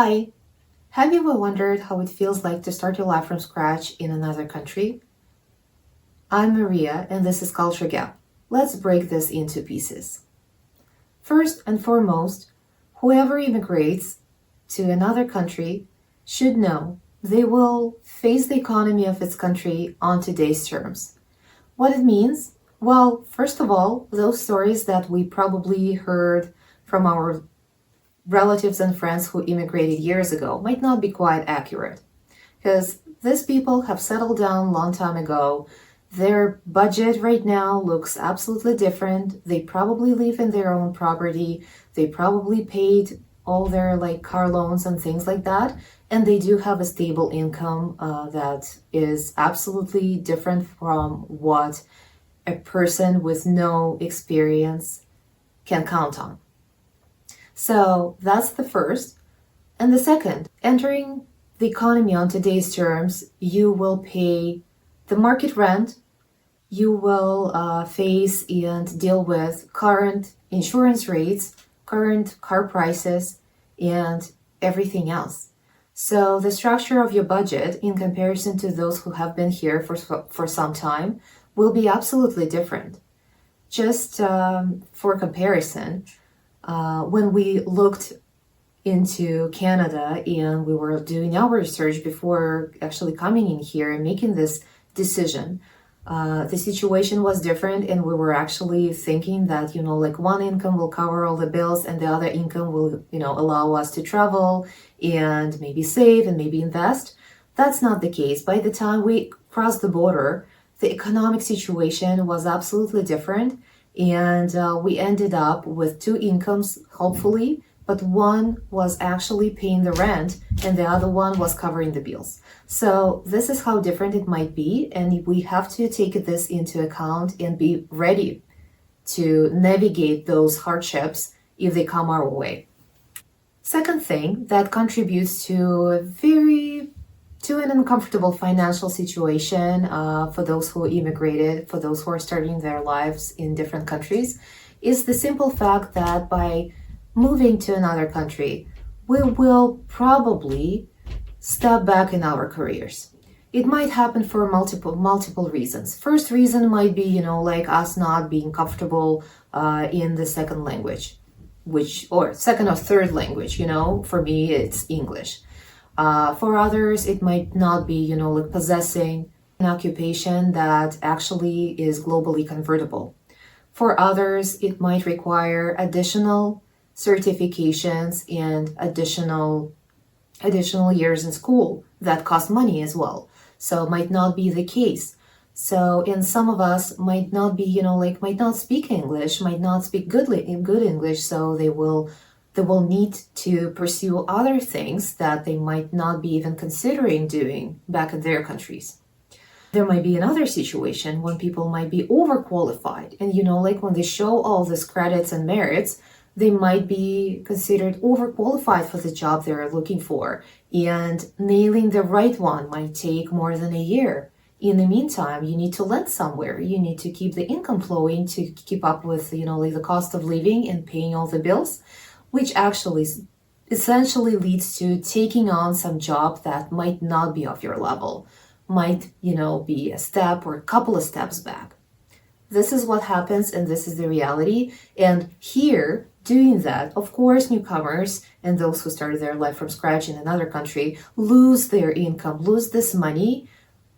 Hi, have you ever wondered how it feels like to start your life from scratch in another country? I'm Maria, and this is Culture Gap. Let's break this into pieces. First and foremost, whoever immigrates to another country should know they will face the economy of its country on today's terms. What it means? Well, first of all, those stories that we probably heard from our relatives and friends who immigrated years ago might not be quite accurate. Because these people have settled down a long time ago. Their budget right now looks absolutely different. They probably live in their own property. They probably paid all their car loans and things like that. And they do have a stable income that is absolutely different from what a person with no experience can count on. So that's the first. And the second, entering the economy on today's terms, you will pay the market rent, you will face and deal with current insurance rates, current car prices, and everything else. So the structure of your budget in comparison to those who have been here for some time will be absolutely different. Just for comparison, when we looked into Canada and we were doing our research before actually coming in here and making this decision, the situation was different, and we were actually thinking that one income will cover all the bills and the other income will allow us to travel and maybe save and maybe invest. That's not the case. By the time we crossed the border, the economic situation was absolutely different, and we ended up with two incomes, hopefully, but one was actually paying the rent and the other one was covering the bills. So this is how different it might be, and we have to take this into account and be ready to navigate those hardships if they come our way. Second thing that contributes to an uncomfortable financial situation for those who immigrated, for those who are starting their lives in different countries, is the simple fact that by moving to another country, we will probably step back in our careers. It might happen for multiple reasons. First reason might be, like us not being comfortable in the second language, or second or third language, for me, it's English. For others, it might not be, like possessing an occupation that actually is globally convertible. For others, it might require additional certifications and additional years in school that cost money as well. So it might not be the case. So, and some of us might not be, might not speak English, might not speak good English, so they will need to pursue other things that they might not be even considering doing back in their countries. There might be another situation when people might be overqualified, and when they show all these credits and merits, they might be considered overqualified for the job they're looking for, and nailing the right one might take more than a year. In the meantime, you need to lend somewhere. You need to keep the income flowing to keep up with, the cost of living and paying all the bills, which actually essentially leads to taking on some job that might not be of your level, might, be a step or a couple of steps back. This is what happens, and this is the reality. And here, doing that, of course, newcomers and those who started their life from scratch in another country lose their income, lose this money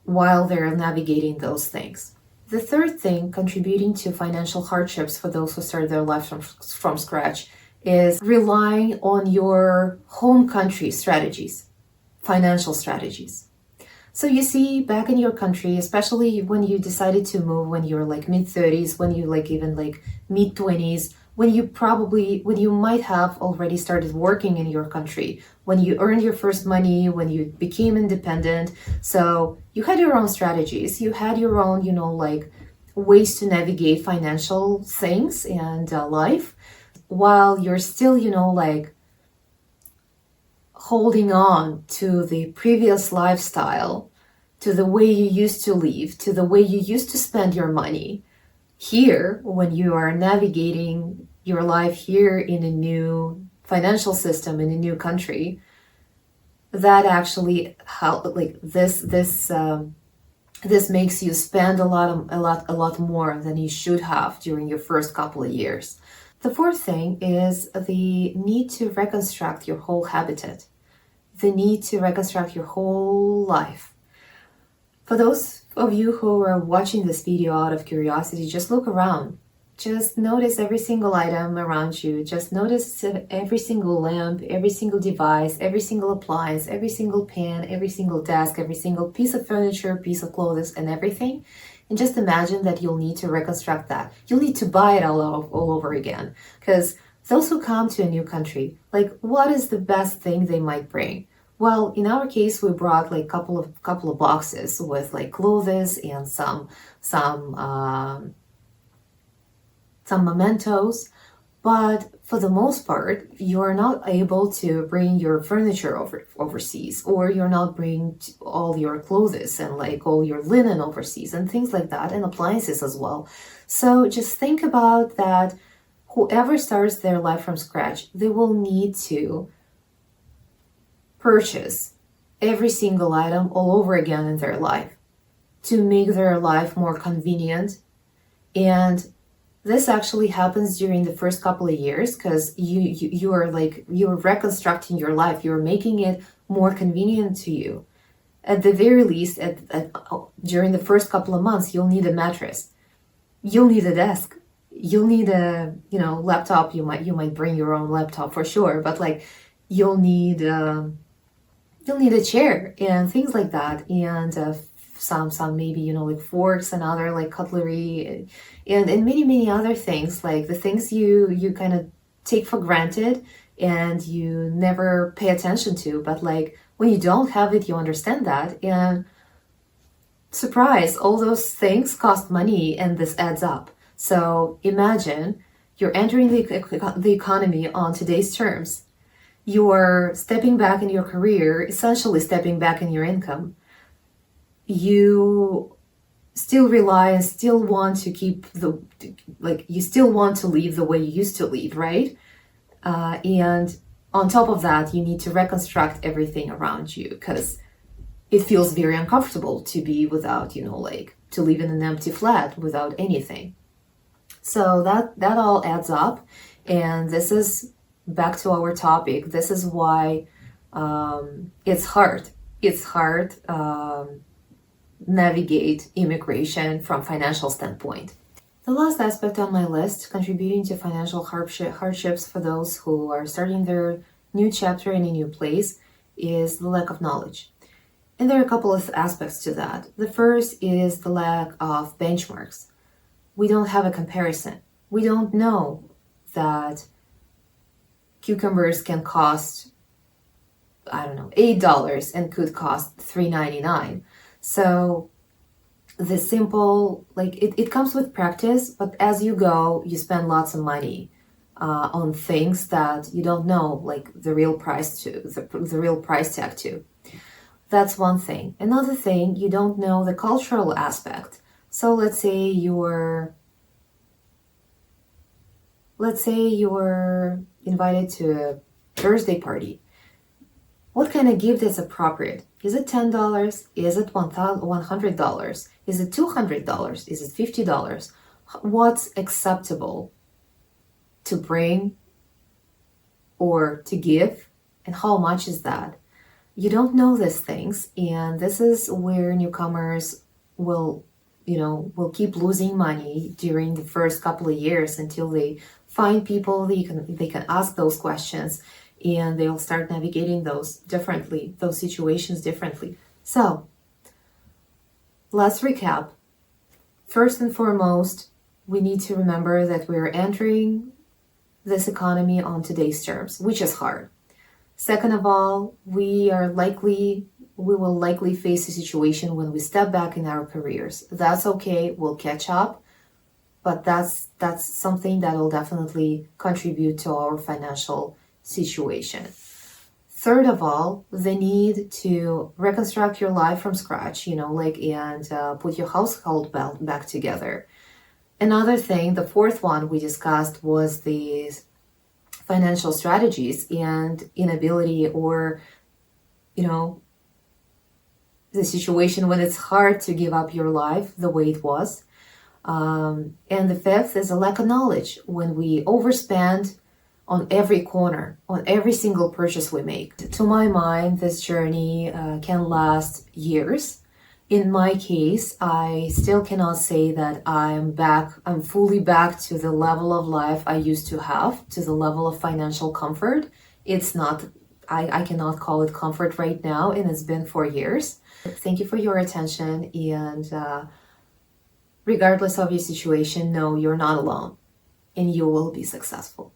while they're navigating those things. The third thing contributing to financial hardships for those who started their life from scratch is relying on your home country strategies, financial strategies. So you see, back in your country, especially when you decided to move when you're mid-30s, when you even mid-20s, when you might have already started working in your country, when you earned your first money, when you became independent. So you had your own strategies, you had your own, ways to navigate financial things and life, while you're still, holding on to the previous lifestyle, to the way you used to live, to the way you used to spend your money. Here, when you are navigating your life here in a new financial system in a new country, that actually help, like this makes you spend a lot more than you should have during your first couple of years. The fourth thing is the need to reconstruct your whole habitat, the need to reconstruct your whole life. For those of you who are watching this video out of curiosity, just look around. Just notice every single item around you. Just notice every single lamp, every single device, every single appliance, every single pen, every single desk, every single piece of furniture, piece of clothes, and everything. And just imagine that you'll need to reconstruct that. You'll need to buy it all over again. Because those who come to a new country, like, what is the best thing they might bring? Well, in our case, we brought like couple of boxes with like clothes and some mementos, but for the most part, you're not able to bring your furniture overseas, or you're not bringing all your clothes and like all your linen overseas and things like that, and appliances as well. So just think about that. Whoever starts their life from scratch, they will need to purchase every single item all over again in their life to make their life more convenient. And this actually happens during the first couple of years, because you're reconstructing your life. You're making it more convenient to you. At the very least, during the first couple of months, you'll need a mattress. You'll need a desk. You'll need a laptop. You might bring your own laptop for sure, but like you'll need a chair and things like that, and some maybe like forks and other like cutlery, and many other things, like the things you kind of take for granted and you never pay attention to, but like when you don't have it, you understand that, and surprise, all those things cost money, and this adds up. So imagine you're entering the economy on today's terms. You're stepping back in your career, essentially stepping back in your income. You still rely and still want to you still want to live the way you used to live, right? And on top of that, you need to reconstruct everything around you, because it feels very uncomfortable to be without, to live in an empty flat without anything. So that all adds up, and this is back to our topic. This is why it's hard. It's hard navigate immigration from financial standpoint. The last aspect on my list, contributing to financial hardships for those who are starting their new chapter in a new place, is the lack of knowledge. And there are a couple of aspects to that. The first is the lack of benchmarks. We don't have a comparison. We don't know that cucumbers can cost, $8 and could cost $3.99. So the simple, it comes with practice, but as you go, you spend lots of money on things that you don't know, like the real price tag to. That's one thing. Another thing, you don't know the cultural aspect. So let's say you're invited to a birthday party. What kind of gift is appropriate? Is it $10? Is it $100? Is it $200? Is it $50? What's acceptable to bring or to give, and how much is that? You don't know these things, and this is where newcomers will keep losing money during the first couple of years until they find people they can ask those questions, and they'll start navigating those situations differently. So let's recap. First and foremost, we need to remember that we're entering this economy on today's terms, which is hard. Second of all, we will likely face a situation when we step back in our careers. That's okay, we'll catch up, but that's something that will definitely contribute to our financial situation. Third of all, the need to reconstruct your life from scratch, and put your household back together. Another thing, the fourth one we discussed, was the financial strategies and inability or you know, the situation when it's hard to give up your life the way it was. And the fifth is a lack of knowledge, when we overspend on every corner, on every single purchase we make. To my mind, this journey can last years. In my case, I still cannot say that I'm fully back to the level of life I used to have, to the level of financial comfort. It's not, I cannot call it comfort right now, and it's been for years. Thank you for your attention, and regardless of your situation, know you're not alone, and you will be successful.